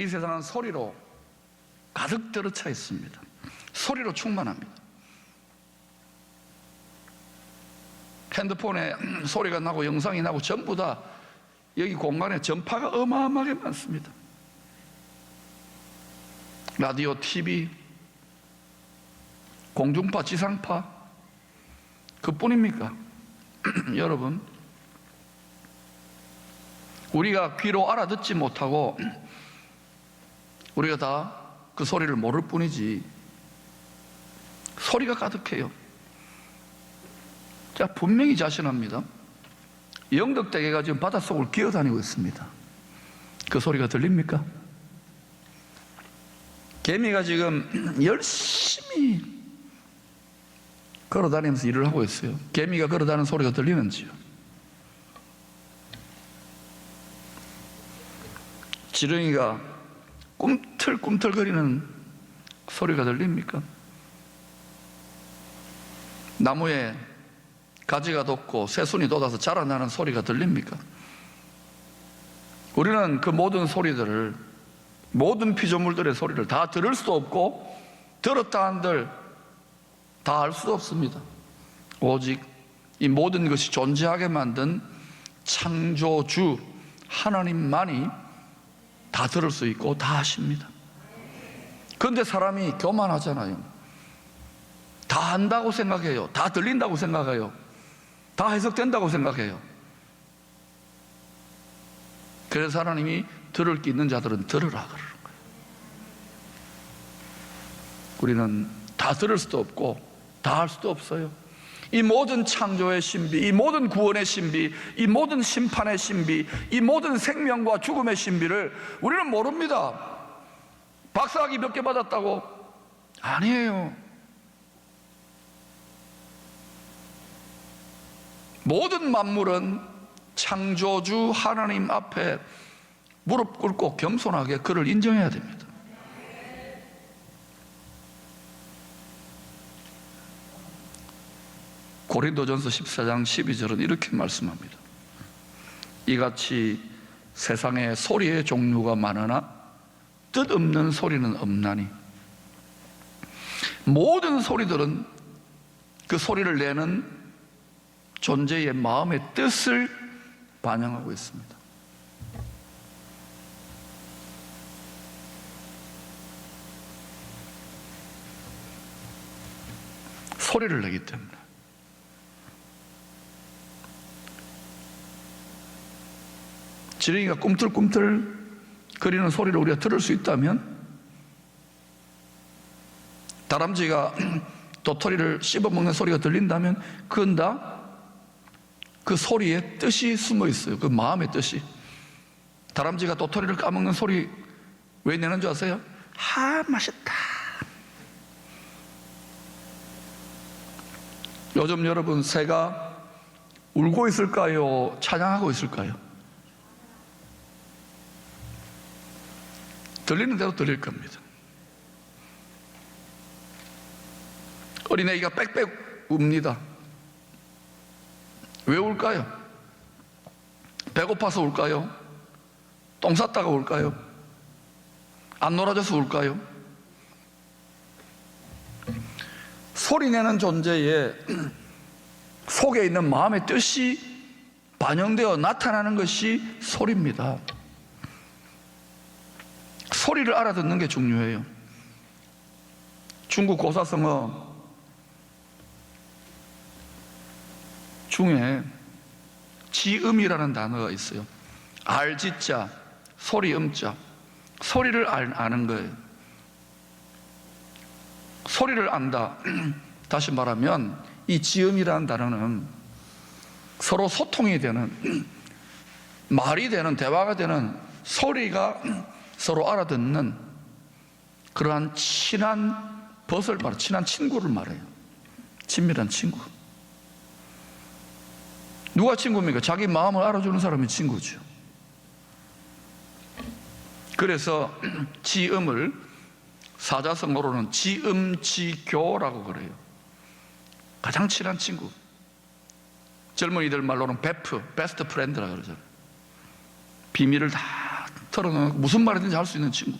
이 세상은 소리로 가득 들어차 있습니다. 소리로 충만합니다. 핸드폰에 소리가 나고 영상이 나고 전부 다 여기 공간에 전파가 어마어마하게 많습니다. 라디오, TV, 공중파, 지상파, 그뿐입니까? 여러분, 우리가 귀로 알아듣지 못하고 우리가 다 그 소리를 모를 뿐이지 소리가 가득해요. 자, 분명히 자신합니다. 영덕대게가 지금 바닷속을 기어다니고 있습니다. 그 소리가 들립니까? 개미가 지금 열심히 걸어다니면서 일을 하고 있어요. 개미가 걸어다니는 소리가 들리는지요? 지렁이가 꿈틀꿈틀거리는 소리가 들립니까? 나무에 가지가 돋고 새순이 돋아서 자라나는 소리가 들립니까? 우리는 그 모든 소리들을, 모든 피조물들의 소리를 다 들을 수도 없고 들었다 한들 다 알 수도 없습니다. 오직 이 모든 것이 존재하게 만든 창조주 하나님만이 다 들을 수 있고 다 아십니다. 그런데 사람이 교만하잖아요. 다 안다고 생각해요. 다 들린다고 생각해요. 다 해석된다고 생각해요. 그래서 하나님이 들을 게 있는 자들은 들으라 그러는 거예요. 우리는 다 들을 수도 없고 다 할 수도 없어요. 이 모든 창조의 신비, 이 모든 구원의 신비, 이 모든 심판의 신비, 이 모든 생명과 죽음의 신비를 우리는 모릅니다. 박사학위 몇 개 받았다고? 아니에요. 모든 만물은 창조주 하나님 앞에 무릎 꿇고 겸손하게 그를 인정해야 됩니다. 고린도전서 14장 12절은 이렇게 말씀합니다. 이같이 세상에 소리의 종류가 많으나 뜻없는 소리는 없나니 모든 소리들은 그 소리를 내는 존재의 마음의 뜻을 반영하고 있습니다. 소리를 내기 때문에. 지렁이가 꿈틀꿈틀 거리는 소리를 우리가 들을 수 있다면, 다람쥐가 도토리를 씹어먹는 소리가 들린다면, 그건 다 그 소리에 뜻이 숨어 있어요. 그 마음의 뜻이. 다람쥐가 도토리를 까먹는 소리 왜 내는 줄 아세요? 아, 맛있다. 요즘 여러분, 새가 울고 있을까요? 찬양하고 있을까요? 들리는 대로 들릴 겁니다. 어린애기가 빽빽 웁니다. 왜 울까요? 배고파서 울까요? 똥 쌌다가 울까요? 안 놀아줘서 울까요? 소리내는 존재의 속에 있는 마음의 뜻이 반영되어 나타나는 것이 소리입니다. 소리를 알아듣는 게 중요해요. 중국 고사성어 중에 지음이라는 단어가 있어요. 알지자, 소리음자. 소리를 아는 거예요. 소리를 안다. 다시 말하면 이 지음이라는 단어는 서로 소통이 되는, 말이 되는, 대화가 되는, 소리가 서로 알아듣는 그러한 친한 벗을 말해요. 친한 친구를 말해요. 친밀한 친구. 누가 친구입니까? 자기 마음을 알아주는 사람이 친구죠. 그래서 지음을 사자성어로는 지음지교라고 그래요. 가장 친한 친구. 젊은이들 말로는 베프, 베스트 프렌드라고 그러잖아요. 비밀을 다 털어놓고 무슨 말이든지 할 수 있는 친구.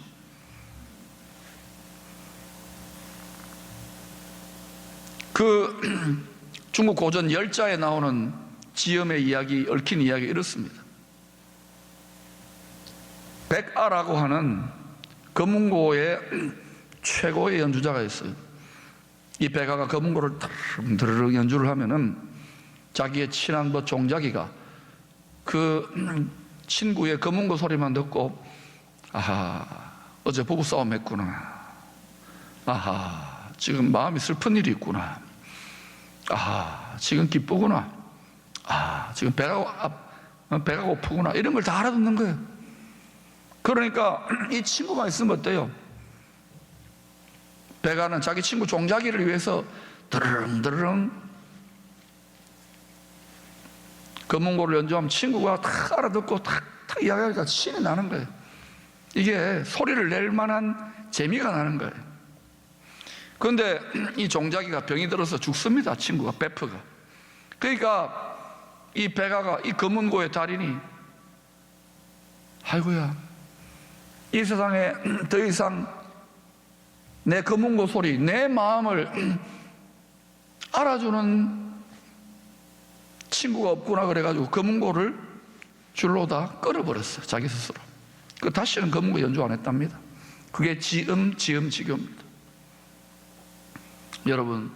그 중국 고전 열자에 나오는 지엄의 이야기, 얽힌 이야기 이렇습니다. 백아라고 하는 검은고의 최고의 연주자가 있어요. 이 백아가 검은고를 드르륵 연주를 하면은 자기의 친한 종자기가 그 친구의 검은고 소리만 듣고, 아하, 어제 부부싸움 했구나. 아하, 지금 마음이 슬픈 일이 있구나. 아하, 지금 기쁘구나. 아, 지금 배가 고프구나. 이런 걸 다 알아듣는 거예요. 그러니까 이 친구가 있으면 어때요? 백아는 자기 친구 종자기를 위해서 드르릉 검은고를 연주하면 친구가 다 알아듣고 탁 이야기하니까 신이 나는 거예요. 이게 소리를 낼 만한 재미가 나는 거예요. 그런데 이 종자기가 병이 들어서 죽습니다. 친구가, 베프가. 그러니까 이 백아가 이 검은고의 달인이, 아이고야, 이 세상에 더 이상 내 검은고 소리, 내 마음을 알아주는 친구가 없구나. 그래가지고 검은고를 줄로 다 끊어버렸어요. 자기 스스로. 그 다시는 검은고 연주 안 했답니다. 그게 지엄지교입니다. 여러분,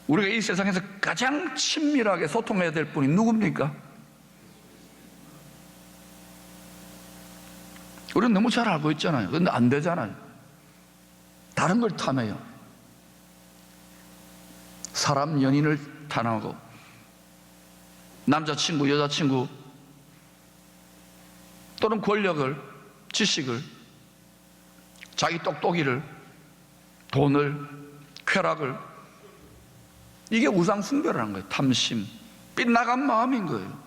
우리가 이 세상에서 가장 친밀하게 소통해야 될 분이 누굽니까? 우리는 너무 잘 알고 있잖아요. 그런데 안 되잖아요. 다른 걸 탐해요. 사람 연인을 탐하고, 남자친구, 여자친구, 또는 권력을, 지식을, 자기 똑똑이를, 돈을, 쾌락을. 이게 우상숭배라는 거예요. 탐심, 빗나간 마음인 거예요.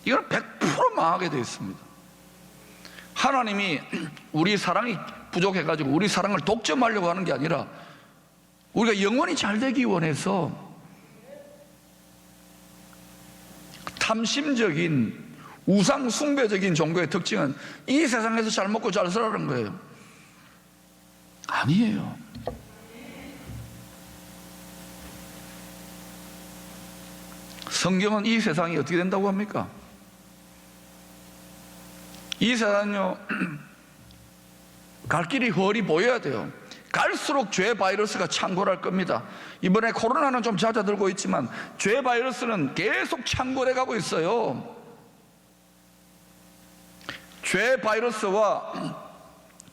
이건 100% 망하게 되어 있습니다. 하나님이 우리 사랑이 부족해가지고 우리 사랑을 독점하려고 하는 게 아니라 우리가 영원히 잘 되기 원해서 탐심적인 우상숭배적인 종교의 특징은 이 세상에서 잘 먹고 잘 살라는 거예요. 아니에요. 성경은 이 세상이 어떻게 된다고 합니까? 이 세상은요, 갈 길이 훤히 보여야 돼요. 갈수록 죄 바이러스가 창궐할 겁니다. 이번에 코로나는 좀 잦아들고 있지만 죄 바이러스는 계속 창궐해 가고 있어요. 죄 바이러스와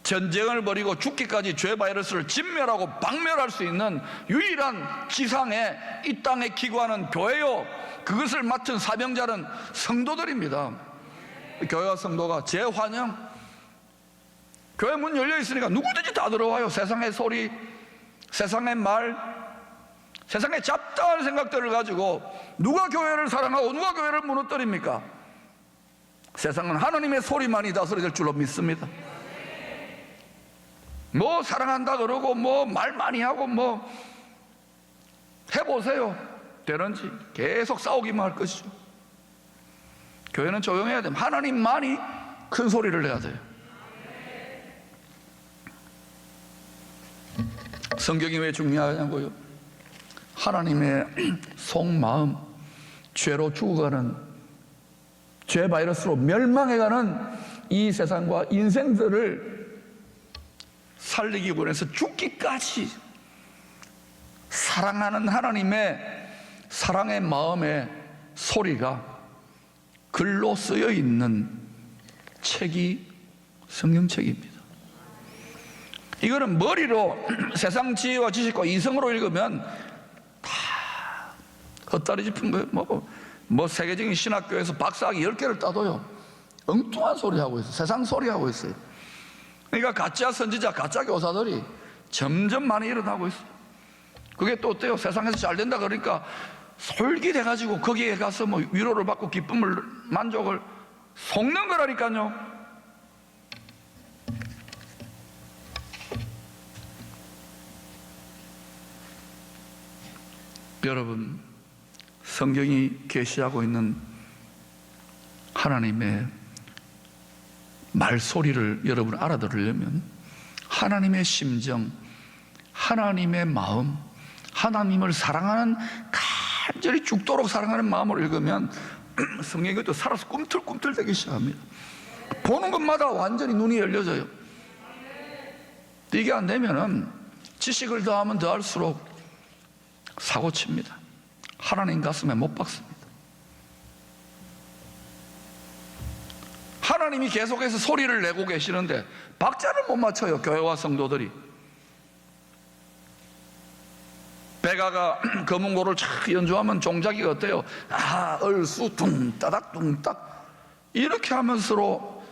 전쟁을 벌이고 죽기까지 죄 바이러스를 진멸하고 박멸할 수 있는 유일한 지상에, 이 땅에 기구하는 교회요, 그것을 맡은 사명자는 성도들입니다. 교회와 성도가 재환영, 교회 문 열려 있으니까 누구든지 다 들어와요. 세상의 소리, 세상의 말, 세상의 잡다한 생각들을 가지고 누가 교회를 사랑하고 누가 교회를 무너뜨립니까? 세상은 하나님의 소리만이 다스릴 줄로 믿습니다. 뭐 사랑한다 그러고 뭐 말 많이 하고 뭐 해보세요. 되는지 계속 싸우기만 할 것이죠. 교회는 조용해야 됩니다. 하나님만이 큰 소리를 내야 돼요. 성경이 왜 중요하냐고요? 하나님의 속마음, 죄로 죽어가는, 죄 바이러스로 멸망해가는 이 세상과 인생들을 살리기 원해서 죽기까지 사랑하는 하나님의 사랑의 마음의 소리가 글로 쓰여 있는 책이 성경책입니다. 이거는 머리로 세상 지혜와 지식과 이성으로 읽으면 다 헛다리 짚은 거예요. 뭐 세계적인 신학교에서 박사학위 10개를 따도요, 엉뚱한 소리 하고 있어요. 세상 소리 하고 있어요. 그러니까 가짜 선지자, 가짜 교사들이 점점 많이 일어나고 있어요. 그게 또 어때요? 세상에서 잘 된다 그러니까 솔깃해가지고 거기에 가서 뭐 위로를 받고 기쁨을, 만족을 속는 거라니까요. 여러분, 성경이 계시하고 있는 하나님의 말소리를 여러분 알아들으려면 하나님의 심정, 하나님의 마음, 하나님을 사랑하는, 간절히 죽도록 사랑하는 마음을 읽으면 성경이 그것도 살아서 꿈틀꿈틀대기 시작합니다. 보는 것마다 완전히 눈이 열려져요. 이게 안 되면은 지식을 더하면 더할수록 사고칩니다. 하나님 가슴에 못 박습니다. 하나님이 계속해서 소리를 내고 계시는데 박자를 못 맞춰요. 교회와 성도들이. 백아가 거문고를 착 연주하면 종자기가 어때요? 아, 얼수 둥따닥 둥딱 이렇게 하면서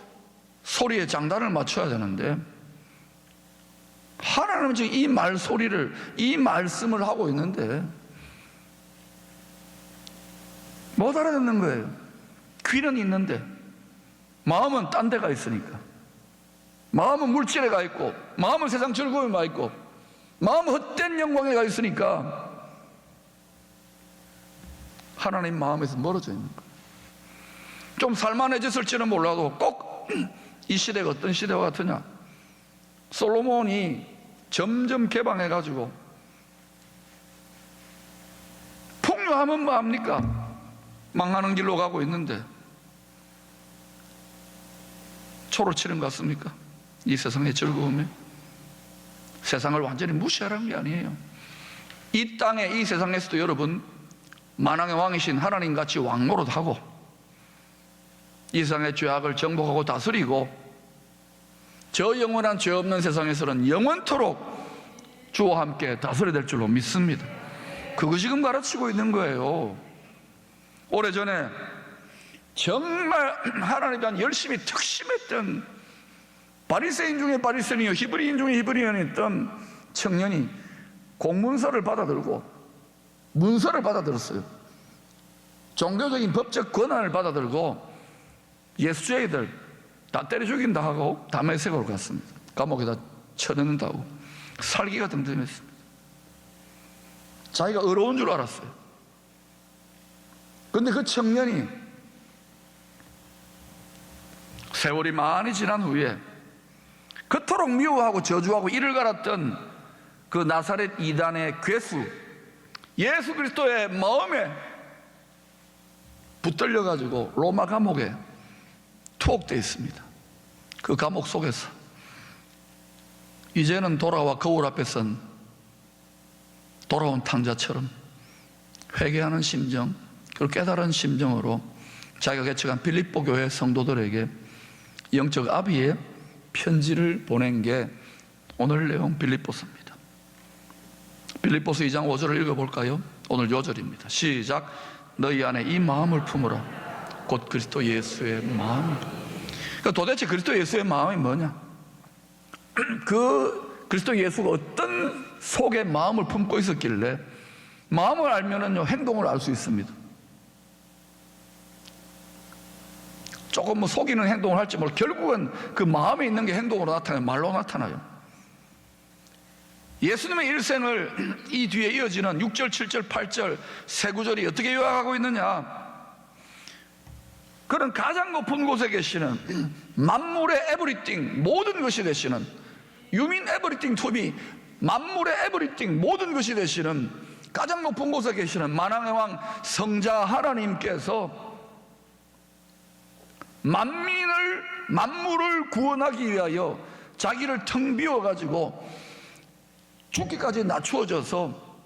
소리의 장단을 맞춰야 되는데, 하나님은 지금 이 말소리를, 이 말씀을 하고 있는데 못 알아듣는 거예요. 귀는 있는데 마음은 딴 데가 있으니까. 마음은 물질에 가 있고, 마음은 세상 즐거움에 가 있고, 마음은 헛된 영광에 가 있으니까 하나님 마음에서 멀어져 있는 거예요. 좀 살만해졌을지는 몰라도 꼭 이 시대가 어떤 시대와 같으냐? 솔로몬이 점점 개방해가지고 풍요하면 뭐합니까? 망하는 길로 가고 있는데 초를 치는 것 같습니까? 이 세상의 즐거움에 세상을 완전히 무시하라는 게 아니에요. 이 땅에, 이 세상에서도 여러분 만왕의 왕이신 하나님같이 왕노릇하고 이 세상의 죄악을 정복하고 다스리고 저 영원한 죄 없는 세상에서는 영원토록 주와 함께 다스려야 될 줄로 믿습니다. 그거 지금 가르치고 있는 거예요. 오래전에 정말 하나님에 대한 열심히 특심했던 바리새인 중에 바리새인이요 히브리인 중에 히브리인이었던 청년이 공문서를 받아들고 문서를 받아들었어요. 종교적인 법적 권한을 받아들고 예수주의들 다 때려 죽인다 하고 다메섹으로 갔습니다. 감옥에다 쳐넣는다고. 살기가 덤덤했습니다. 자기가 어려운 줄 알았어요. 그런데 그 청년이 세월이 많이 지난 후에 그토록 미워하고 저주하고 이를 갈았던 그 나사렛 이단의 괴수 예수 그리스도의 마음에 붙들려가지고 로마 감옥에 투옥되어 있습니다. 그 감옥 속에서 이제는 돌아와 거울 앞에 선 돌아온 탕자처럼 회개하는 심정, 그리고 깨달은 심정으로 자기가 개척한 빌립보 교회 성도들에게 영적 아비의 편지를 보낸 게 오늘 내용 빌립보서입니다. 빌립보서 2장 5절을 읽어볼까요? 오늘 요절입니다. 시작. 너희 안에 이 마음을 품으라. 곧 그리스도 예수의 마음. 그러니까 도대체 그리스도 예수의 마음이 뭐냐? 그 그리스도 예수가 어떤 속에 마음을 품고 있었길래, 마음을 알면은요 행동을 알 수 있습니다. 조금 뭐 속이는 행동을 할지 모르고 결국은 그 마음에 있는 게 행동으로 나타나요. 말로 나타나요. 예수님의 일생을 이 뒤에 이어지는 6절, 7절, 8절 세 구절이 어떻게 요약하고 있느냐? 그는 가장 높은 곳에 계시는 만물의 에브리띵, 모든 것이 되시는, You mean everything to me, 만물의 에브리띵, 모든 것이 되시는 가장 높은 곳에 계시는 만왕의 왕 성자 하나님께서 만물을 구원하기 위하여 자기를 텅 비워가지고 죽기까지 낮추어져서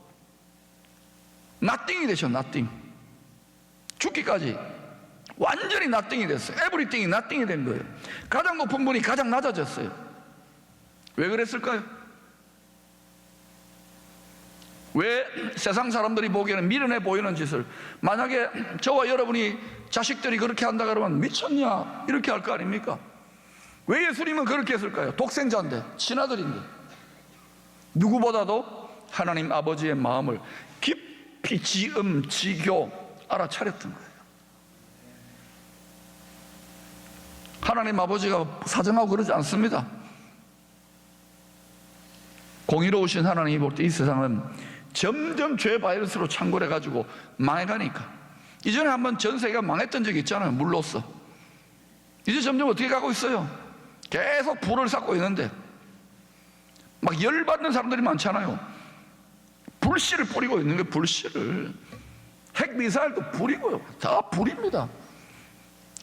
nothing이 되셔. nothing. 죽기까지 완전히 nothing이 됐어요. everything이 nothing이 된 거예요. 가장 높은 분이 가장 낮아졌어요. 왜 그랬을까요? 왜 세상 사람들이 보기에는 미련해 보이는 짓을, 만약에 저와 여러분이 자식들이 그렇게 한다 그러면 미쳤냐 이렇게 할 거 아닙니까? 왜 예수님은 그렇게 했을까요? 독생자인데, 친아들인데, 누구보다도 하나님 아버지의 마음을 깊이 지교 알아차렸던 거예요. 하나님 아버지가 사정하고 그러지 않습니다. 공의로우신 하나님이 볼 때 이 세상은 점점 죄 바이러스로 창궐해가지고 망해가니까, 이전에 한번 전 세계가 망했던 적이 있잖아요. 물로써. 이제 점점 어떻게 가고 있어요? 계속 불을 쌓고 있는데 막 열받는 사람들이 많잖아요. 불씨를 뿌리고 있는 거예요. 불씨를. 핵미사일도 불이고요. 다 불입니다.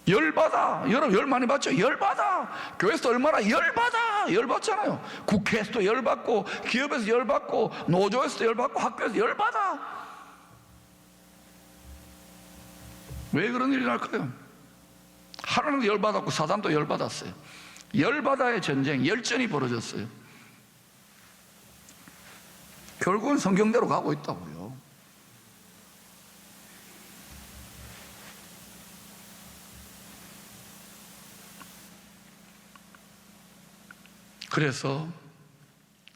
열받아. 여러분 열 많이 받죠? 열받아. 교회에서 얼마나 열받아. 열받잖아요. 국회에서도 열받고, 기업에서 열받고, 노조에서도 열받고, 학교에서 열받아. 왜 그런 일이 날까요? 하나님도 열받았고 사단도 열받았어요. 열받아의 전쟁, 열전이 벌어졌어요. 결국은 성경대로 가고 있다고요. 그래서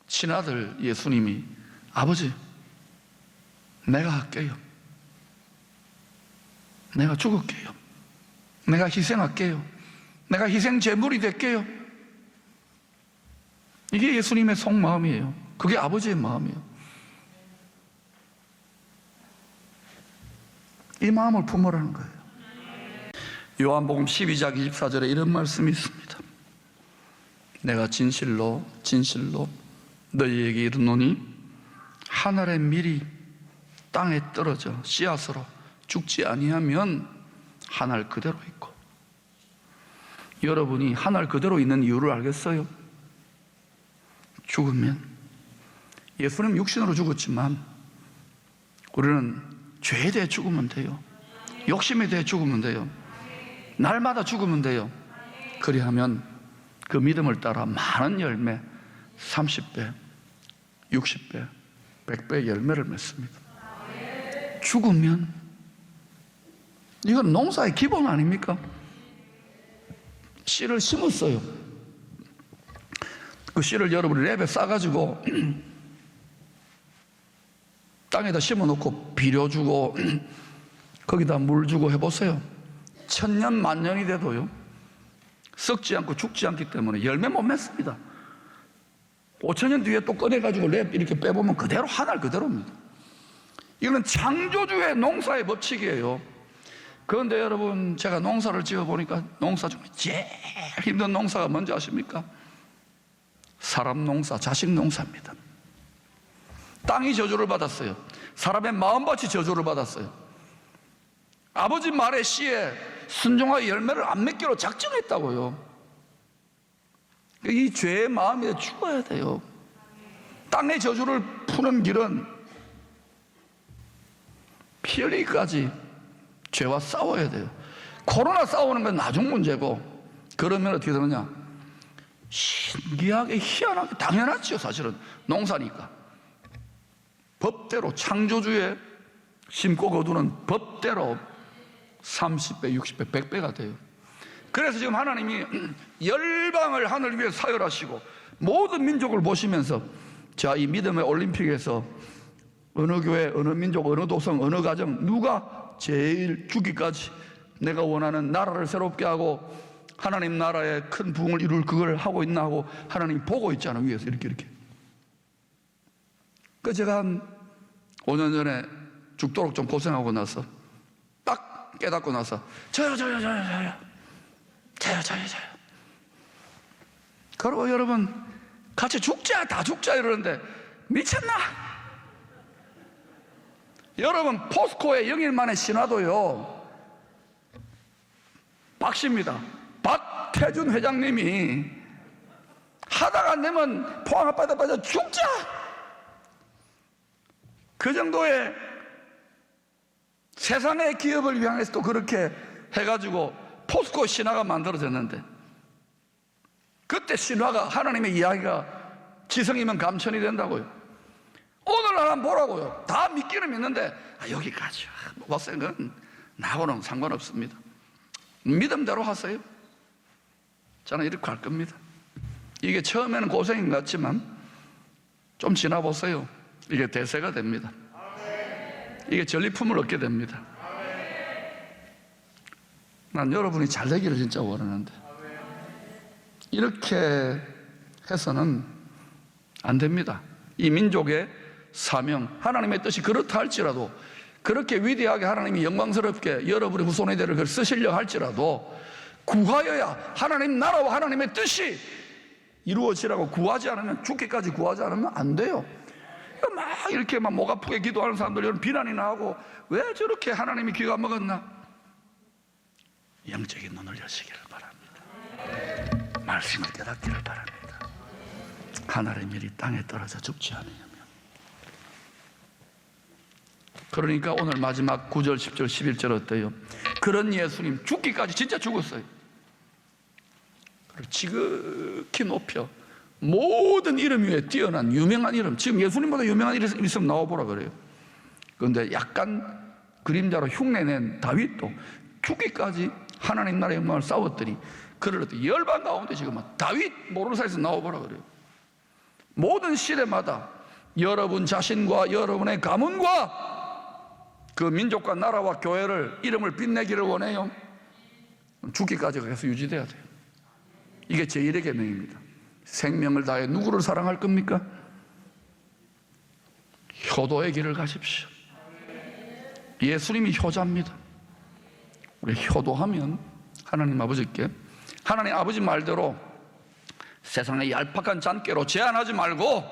친아들 예수님이 아버지, 내가 할게요. 내가 죽을게요. 내가 희생할게요. 내가 희생 제물이 될게요. 이게 예수님의 속마음이에요. 그게 아버지의 마음이에요. 이 마음을 품으라는 거예요. 요한복음 12장 24절에 이런 말씀이 있습니다. 내가 진실로 진실로 너희에게 이르노니 하늘의 밀이 땅에 떨어져 씨앗으로 죽지 아니하면 하늘 그대로 있고. 여러분이 하늘 그대로 있는 이유를 알겠어요? 죽으면, 예수님 육신으로 죽었지만 우리는 죄에 대해 죽으면 돼요. 욕심에 대해 죽으면 돼요. 날마다 죽으면 돼요. 그리하면 그 믿음을 따라 많은 열매, 30배, 60배, 100배 열매를 맺습니다. 죽으면, 이건 농사의 기본 아닙니까? 씨를 심었어요. 그 씨를 여러분이 랩에 싸가지고 땅에다 심어놓고 비료 주고 거기다 물 주고 해보세요. 천년 만년이 돼도요, 썩지 않고 죽지 않기 때문에 열매 못 맺습니다. 5천년 뒤에 또 꺼내가지고 랩 이렇게 빼보면 그대로 하늘 그대로입니다. 이거는 창조주의 농사의 법칙이에요. 그런데 여러분, 제가 농사를 지어보니까 농사 중에 제일 힘든 농사가 뭔지 아십니까? 사람 농사, 자식 농사입니다. 땅이 저주를 받았어요. 사람의 마음밭이 저주를 받았어요. 아버지 말의 씨에 순종하여 열매를 안 맺기로 작정했다고요. 이 죄의 마음에 죽어야 돼요. 땅의 저주를 푸는 길은 피 흘리기까지 죄와 싸워야 돼요. 코로나 싸우는 건 나중 문제고, 그러면 어떻게 되느냐? 신기하게, 희한하게, 당연하죠. 사실은 농사니까 법대로, 창조주의 심고 거두는 법대로 30배, 60배, 100배가 돼요. 그래서 지금 하나님이 열방을 하늘 위에 사열하시고 모든 민족을 보시면서, 자, 이 믿음의 올림픽에서 어느 교회, 어느 민족, 어느 도성, 어느 가정, 누가 제일 죽기까지 내가 원하는 나라를 새롭게 하고 하나님 나라의 큰 부흥을 이룰 그걸 하고 있나 하고 하나님 보고 있잖아요. 위에서 이렇게. 그 제가 한 5년 전에 죽도록 좀 고생하고 나서 딱 깨닫고 나서 저요. 그리고 여러분, 같이 죽자, 다 죽자 이러는데 미쳤나? 여러분, 포스코의 영일 만의 신화도요, 박씨입니다. 박태준 회장님이 하다가 안 되면 포항 앞바다 빠져 죽자, 그 정도의 세상의 기업을 위해서 또 그렇게 해가지고 포스코 신화가 만들어졌는데, 그때 신화가, 하나님의 이야기가 지성이면 감천이 된다고요. 오늘날 한번 보라고요. 다 믿기는 믿는데 여기까지 못생 건 나하고는 상관없습니다. 믿음대로 하세요. 저는 이렇게 할 겁니다. 이게 처음에는 고생인 것 같지만 좀 지나보세요. 이게 대세가 됩니다. 이게 전리품을 얻게 됩니다. 난 여러분이 잘 되기를 진짜 원하는데 이렇게 해서는 안 됩니다. 이 민족의 사명, 하나님의 뜻이 그렇다 할지라도, 그렇게 위대하게 하나님이 영광스럽게 여러분의 후손의 대를 쓰시려 할지라도 구하여야 하나님 나라와 하나님의 뜻이 이루어지라고 구하지 않으면, 죽기까지 구하지 않으면 안 돼요. 막 이렇게 막 목 아프게 기도하는 사람들 이런 비난이나 하고, 왜 저렇게 하나님이 귀가 먹었나? 영적인 눈을 여시기를 바랍니다. 말씀을 깨닫기를 바랍니다. 하늘의 밀이 땅에 떨어져 죽지 않으면. 그러니까 오늘 마지막 9절, 10절, 11절 어때요? 그런 예수님 죽기까지 진짜 죽었어요. 지극히 높여 모든 이름 위에 뛰어난 유명한 이름, 지금 예수님보다 유명한 이름 있으면 나와보라 그래요. 그런데 약간 그림자로 흉내낸 다윗도 죽기까지 하나님 나라의 영광을 싸웠더니 그를 열방 가운데 지금 다윗 모르는 사이에서 나와보라 그래요. 모든 시대마다 여러분 자신과 여러분의 가문과 그 민족과 나라와 교회를, 이름을 빛내기를 원해요. 죽기까지 계속 유지돼야 돼요. 이게 제1의 계명입니다. 생명을 다해 누구를 사랑할 겁니까? 효도의 길을 가십시오. 예수님이 효자입니다. 우리 효도하면 하나님 아버지께, 하나님 아버지 말대로 세상의 얄팍한 잔깨로 제한하지 말고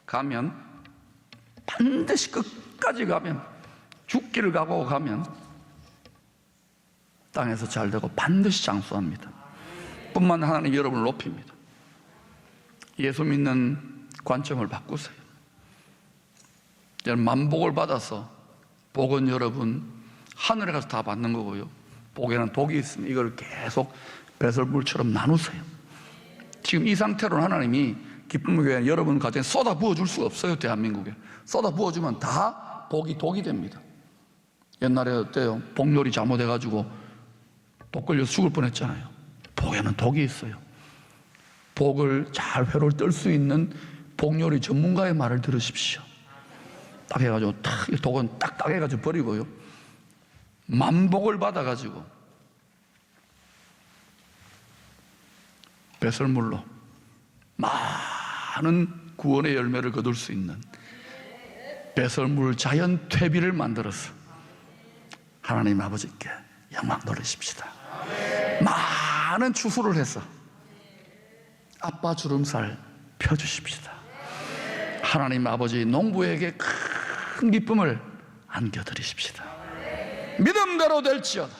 가면, 반드시 끝까지 가면, 죽기를 각오하고 가면 땅에서 잘 되고 반드시 장수합니다. 뿐만 하나님 여러분을 높입니다. 예수 믿는 관점을 바꾸세요. 여러분 만복을 받아서, 복은 여러분 하늘에 가서 다 받는 거고요, 복에는 독이 있으면 이걸 계속 배설물처럼 나누세요. 지금 이 상태로는 하나님이 기쁨의 교회 여러분 가정에 쏟아 부어줄 수가 없어요. 대한민국에 쏟아 부어주면 다 복이 독이 됩니다. 옛날에 어때요? 복요리 잘못해가지고 독 걸려서 죽을 뻔했잖아요. 복에는 독이 있어요. 복을 잘 회로를 뜰 수 있는 복요리 전문가의 말을 들으십시오. 딱 해가지고 탁, 독은 딱딱 해가지고 버리고요, 만복을 받아가지고 배설물로 많은 구원의 열매를 거둘 수 있는 배설물 자연 퇴비를 만들어서 하나님 아버지께 영광 돌리십시다. 많은 추수를 해서 아빠 주름살 펴주십시다. 하나님 아버지 농부에게 큰 기쁨을 안겨드리십시다. 믿음대로 될지어다.